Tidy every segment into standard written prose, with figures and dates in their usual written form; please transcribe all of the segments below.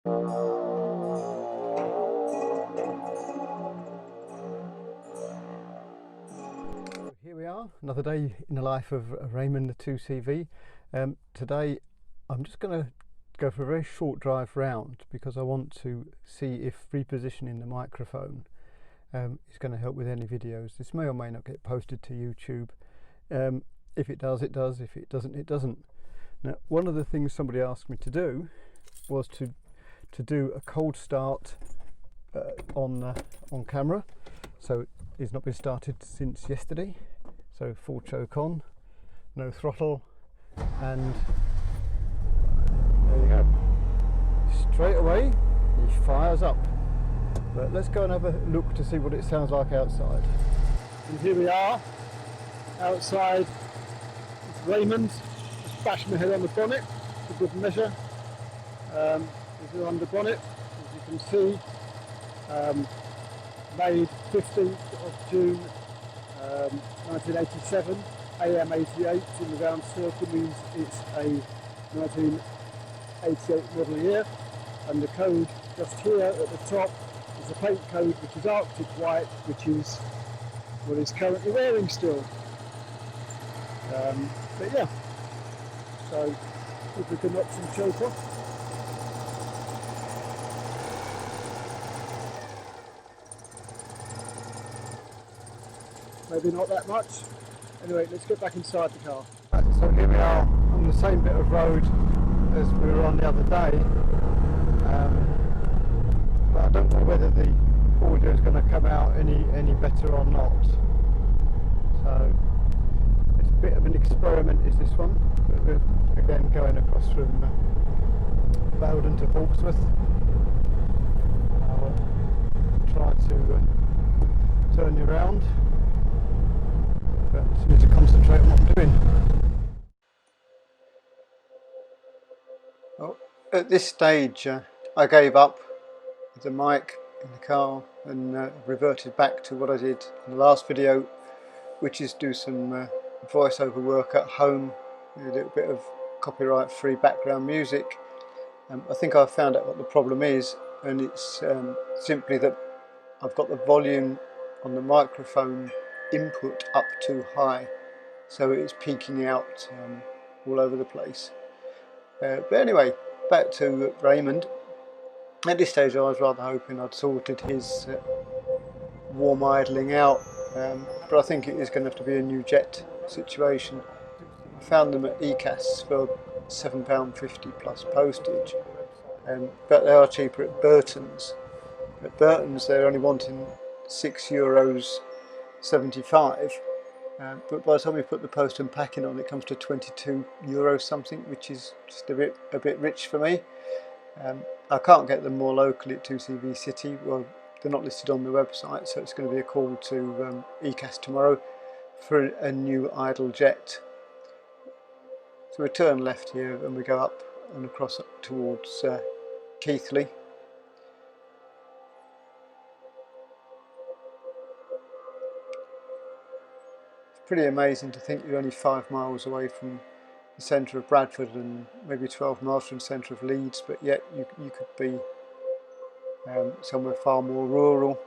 Here we are, another day in the life of Raymond the 2CV. Today I'm just going to go for a very short drive round because I want to see if repositioning the microphone is going to help with any videos. This may or may not get posted to YouTube. If it does, it does. If it doesn't, it doesn't. Now, one of the things somebody asked me to do was to do a cold start on camera. So it's not been started since yesterday. So full choke on, no throttle, and there you go. Straight away he fires up. But let's go and have a look to see what it sounds like outside. And here we are outside. It's Raymond. Just bash my head on the bonnet for good measure. This is on the bonnet, as you can see. Made 15th of June 1987, AM 88 in the round circle means it's a 1988 model year, and the code just here at the top is the paint code, which is Arctic White, which is what he's currently wearing still. But yeah, so if we can knock some choke off. Maybe not that much. Anyway, let's get back inside the car. Right, so here we are on the same bit of road as we were on the other day. But I don't know whether the audio is going to come out any better or not. So it's a bit of an experiment, is this one. But we're again going across from Bowden to Portsmouth. I'll try to turn you around. But I just need to concentrate on what I'm doing. Well, at this stage I gave up with the mic in the car and reverted back to what I did in the last video, which is do some voiceover work at home with a little bit of copyright free background music. I think I've found out what the problem is, and it's simply that I've got the volume on the microphone input up too high, so it's peaking out all over the place. But anyway, back to Raymond. At this stage I was rather hoping I'd sorted his warm idling out, but I think it is going to have to be a new jet situation. I found them at ECAS for £7.50 plus postage, but they are cheaper at Burton's. At Burton's they're only wanting €6.75, but by the time we put the post and packing on, it comes to €22 something, which is just a bit rich for me. I can't get them more locally at 2CV City. Well, they're not listed on the website, so it's going to be a call to ECAS tomorrow for a new idle jet. So we turn left here and we go up and across up towards Keighley. Pretty amazing to think you're only 5 miles away from the centre of Bradford and maybe 12 miles from the centre of Leeds, but yet you could be somewhere far more rural.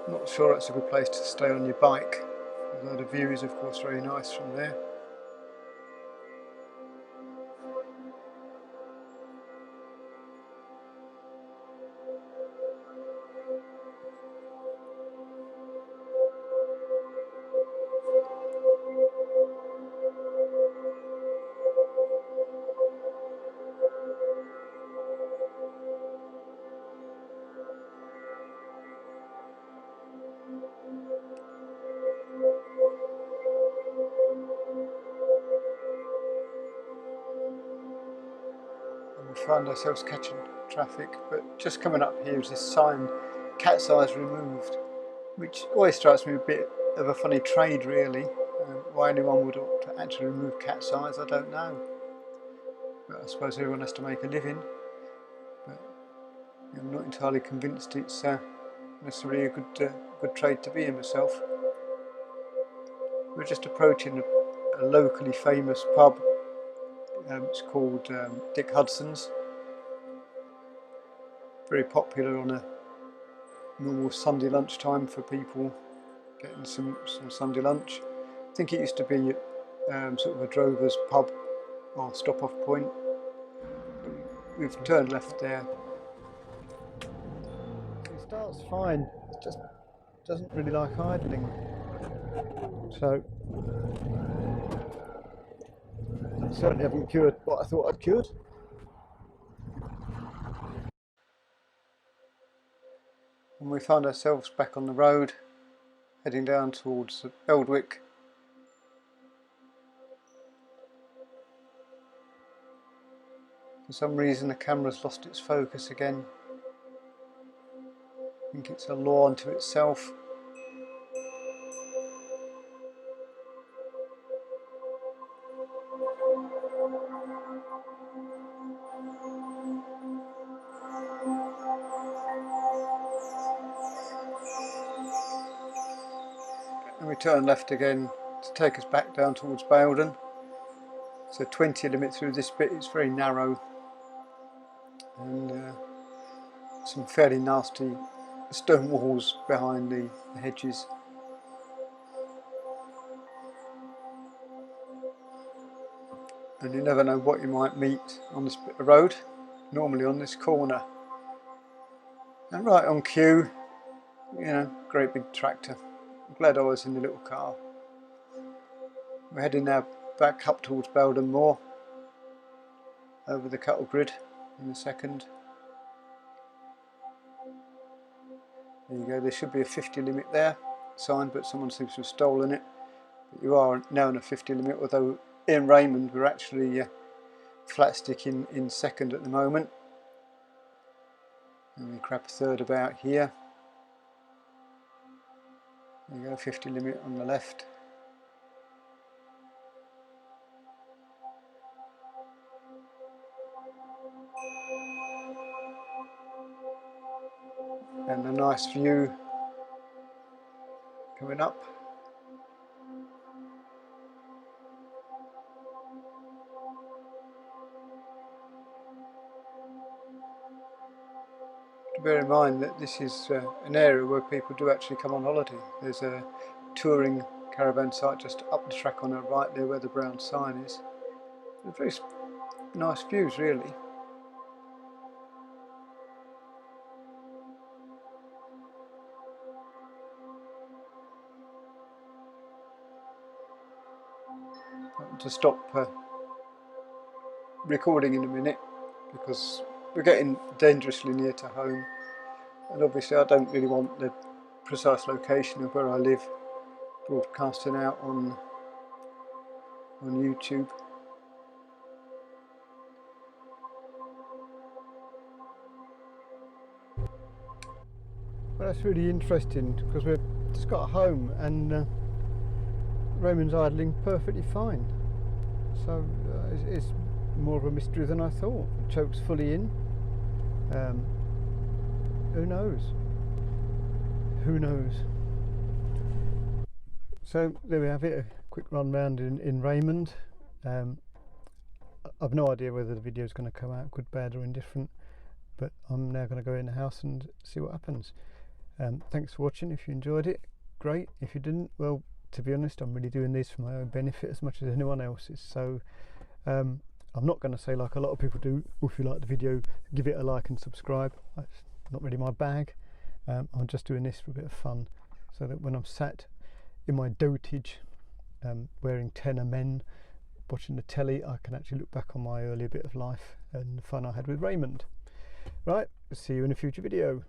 I'm not sure that's a good place to stay on your bike, although the view is of course very nice from there. find ourselves catching traffic, but just coming up here is this sign, cat's eyes removed, which always strikes me a bit of a funny trade really. Why anyone would want to actually remove cat's eyes, I don't know. But I suppose everyone has to make a living. But I'm not entirely convinced it's necessarily a good trade to be in myself. We're just approaching a locally famous pub. It's called Dick Hudson's. Very popular on a normal Sunday lunchtime for people getting some Sunday lunch. I think it used to be sort of a drover's pub or stop-off point. We've turned left there. It starts fine, it just doesn't really like idling. So I certainly haven't cured what I thought I'd cured. And we find ourselves back on the road, heading down towards Eldwick. For some reason the camera's lost its focus again. I think it's a law unto itself. And we turn left again to take us back down towards Baildon. So 20 limit through this bit, it's very narrow and some fairly nasty stone walls behind the hedges. And you never know what you might meet on this bit of road, normally on this corner. And right on cue, you know, great big tractor. I'm glad I was in the little car. We're heading now back up towards Baildon Moor, over the cattle grid in a second. There you go, there should be a 50 limit there sign, but someone seems to have stolen it. But you are now in a 50 limit, although in Raymond we're actually flat sticking in second at the moment. And we crap a third about here. There you go, 50 limit on the left. And a nice view coming up. Bear in mind that this is an area where people do actually come on holiday. There's a touring caravan site just up the track on the right there where the brown sign is. They're very nice views really. To stop recording in a minute because we're getting dangerously near to home, and obviously I don't really want the precise location of where I live broadcasting out on YouTube. Well, that's really interesting because we've just got home and Raymond's idling perfectly fine. So it's more of a mystery than I thought. The choke's fully in. Who knows? Who knows? So there we have it, a quick run round in Raymond. I've no idea whether the video is going to come out good, bad or indifferent, but I'm now going to go in the house and see what happens. Thanks for watching. If you enjoyed it, great. If you didn't, well, to be honest, I'm really doing this for my own benefit as much as anyone else's. So I'm not going to say like a lot of people do, if you like the video, give it a like and subscribe. That's not really my bag. I'm just doing this for a bit of fun, so that when I'm sat in my dotage, wearing tenor men, watching the telly, I can actually look back on my earlier bit of life and the fun I had with Raymond. Right, see you in a future video.